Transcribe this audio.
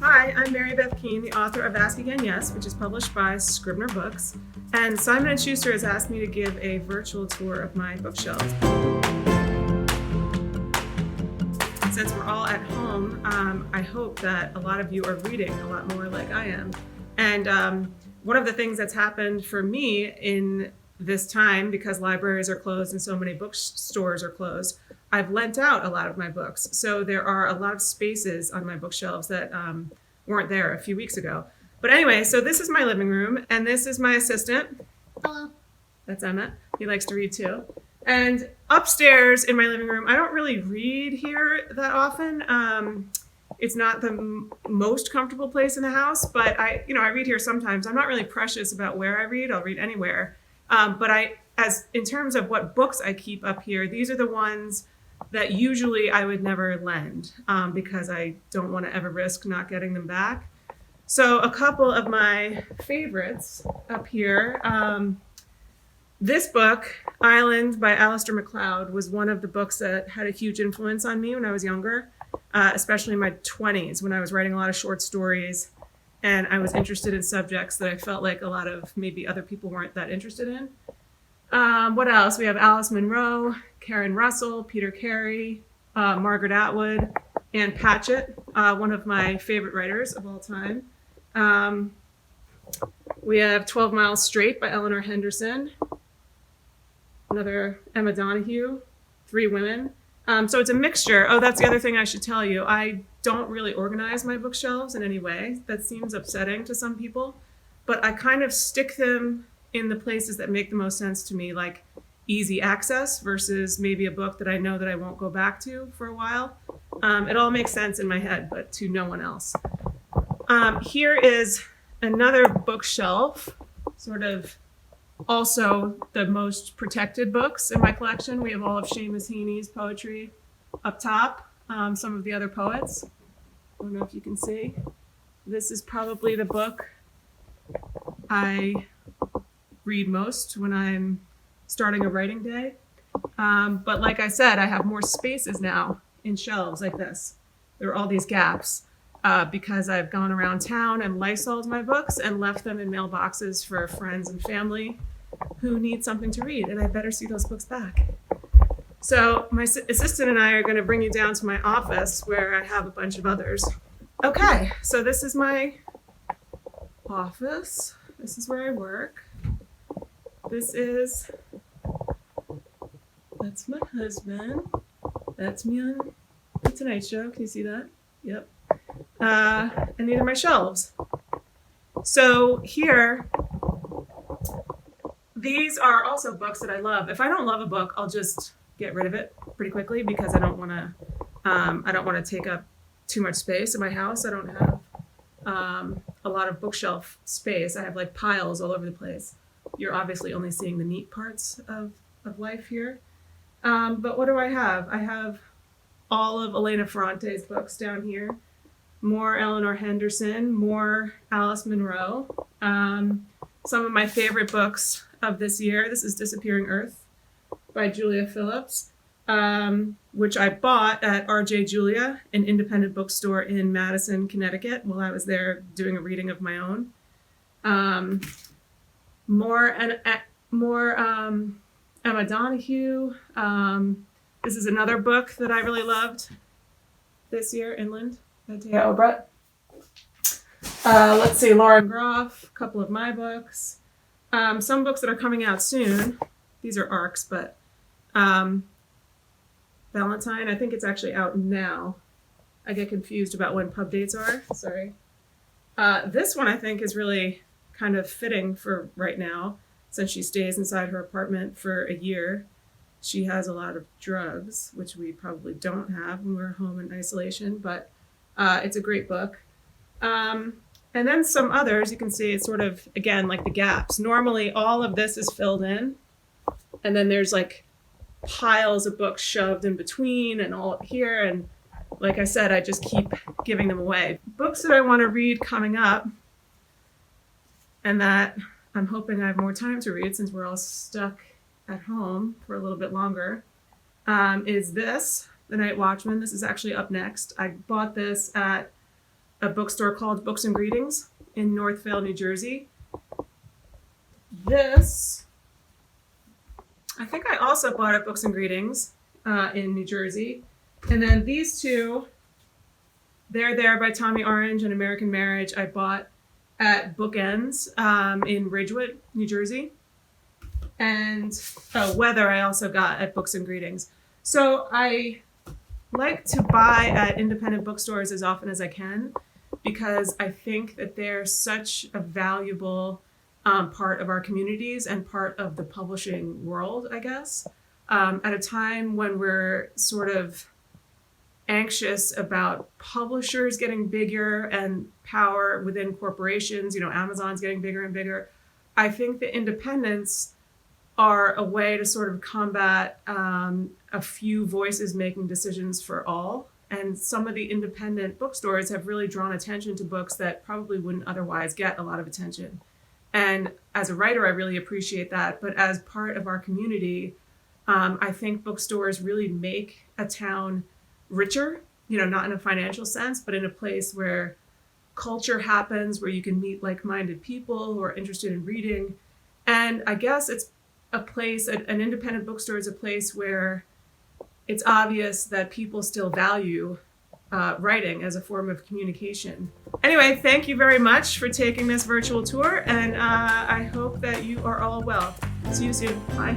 Hi, I'm Mary Beth Keane, the author of Ask Again Yes, which is published by Scribner Books. And Simon & Schuster has asked me to give a virtual tour of my bookshelves. Since we're all at home, I hope that a lot of you are reading a lot more like I am. And one of the things that's happened for me in this time, because libraries are closed and so many bookstores are closed, I've lent out a lot of my books. So there are a lot of spaces on my bookshelves that weren't there a few weeks ago. But anyway, so this is my living room, and this is my assistant. Hello. That's Emmett. He likes to read too. And upstairs in my living room, I don't really read here that often. It's not the most comfortable place in the house, but I read here sometimes. I'm not really precious about where I read. I'll read anywhere. But in terms of what books I keep up here, these are the ones that usually I would never lend because I don't want to ever risk not getting them back. So a couple of my favorites up here. This book, Island by Alistair MacLeod, was one of the books that had a huge influence on me when I was younger, especially in my 20s when I was writing a lot of short stories and I was interested in subjects that I felt like a lot of maybe other people weren't that interested in. What else? We have Alice Munro, Karen Russell, Peter Carey, Margaret Atwood, Anne Patchett, one of my favorite writers of all time. We have 12 Miles Straight by Eleanor Henderson, another Emma Donoghue, Three Women. So it's a mixture. Oh, that's the other thing I should tell you. I don't really organize my bookshelves in any way. That seems upsetting to some people, but I kind of stick them in the places that make the most sense to me, like easy access versus maybe a book that I know that I won't go back to for a while. It all makes sense in my head, but to no one else. Here is another bookshelf, sort of also the most protected books in my collection. We have all of Seamus Heaney's poetry up top, some of the other poets. I don't know if you can see. This is probably the book I read most when I'm starting a writing day. But like I said, I have more spaces now in shelves like this. There are all these gaps because I've gone around town and Lysoled my books and left them in mailboxes for friends and family who need something to read, and I better see those books back. So my assistant and I are going to bring you down to my office where I have a bunch of others. Okay, so this is my office. This is where I work. That's my husband. That's me on The Tonight Show. Can you see that? Yep. And these are my shelves. So here, these are also books that I love. If I don't love a book, I'll just get rid of it pretty quickly because I don't want to take up too much space in my house. I don't have a lot of bookshelf space. I have like piles all over the place. You're obviously only seeing the neat parts of life here. But what do I have? I have all of Elena Ferrante's books down here. More Eleanor Henderson, more Alice Munro. Some of my favorite books of this year. This is Disappearing Earth by Julia Phillips, which I bought at R.J. Julia, an independent bookstore in Madison, Connecticut, while I was there doing a reading of my own. More Emma Donoghue. This is another book that I really loved this year, Inland by Thea Obrecht. Let's see, Laura Groff, a couple of my books. Some books that are coming out soon. These are ARCs, but Valentine, I think it's actually out now. I get confused about when pub dates are. Sorry. This one I think is really kind of fitting for right now, since she stays inside her apartment for a year. She has a lot of drugs, which we probably don't have when we're home in isolation, but it's a great book. And then some others, you can see it's sort of, again, like the gaps. Normally all of this is filled in, and then there's like piles of books shoved in between and all up here. And like I said, I just keep giving them away. Books that I want to read coming up, and that I'm hoping I have more time to read since we're all stuck at home for a little bit longer, is this, The Night Watchman. This is actually up next. I bought this at a bookstore called Books and Greetings in Northville, New Jersey. This, I think I also bought at Books and Greetings in New Jersey. And then these two, They're There by Tommy Orange and American Marriage, I bought at Bookends in Ridgewood, New Jersey. And Weather I also got at Books and Greetings. So I like to buy at independent bookstores as often as I can because I think that they're such a valuable part of our communities and part of the publishing world, I guess. At a time when we're sort of anxious about publishers getting bigger and power within corporations, Amazon's getting bigger and bigger, I think the independents are a way to sort of combat a few voices making decisions for all. And some of the independent bookstores have really drawn attention to books that probably wouldn't otherwise get a lot of attention. And as a writer, I really appreciate that. But as part of our community, I think bookstores really make a town richer, not in a financial sense, but in a place where culture happens, where you can meet like-minded people who are interested in reading. And I guess it's a place, an independent bookstore is a place where it's obvious that people still value writing as a form of communication. Anyway, thank you very much for taking this virtual tour, and I hope that you are all well. See you soon. Bye.